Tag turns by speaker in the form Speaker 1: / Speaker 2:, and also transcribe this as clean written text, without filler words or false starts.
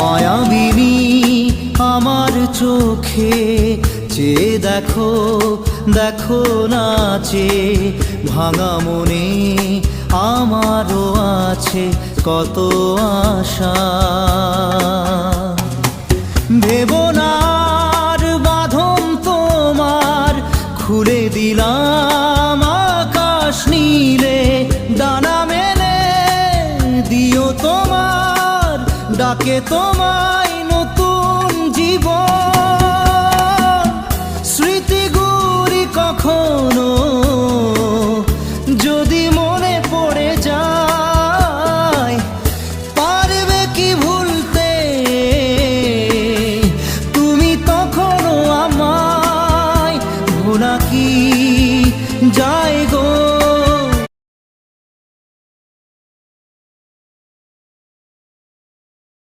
Speaker 1: মায়াবিনী আমার চোখে চেয়ে দেখো, দেখো নাচে ভাঙা মনে আমারও আছে কত আশা। ভেবো না আর বাঁধন তোমার, খুলে দিলাম আকাশ নীলে, ডানা মেলে দিও তোমার ডাকে তোমায় নতুন জীবন। স্মৃতিগুলি কখনো যদি মনে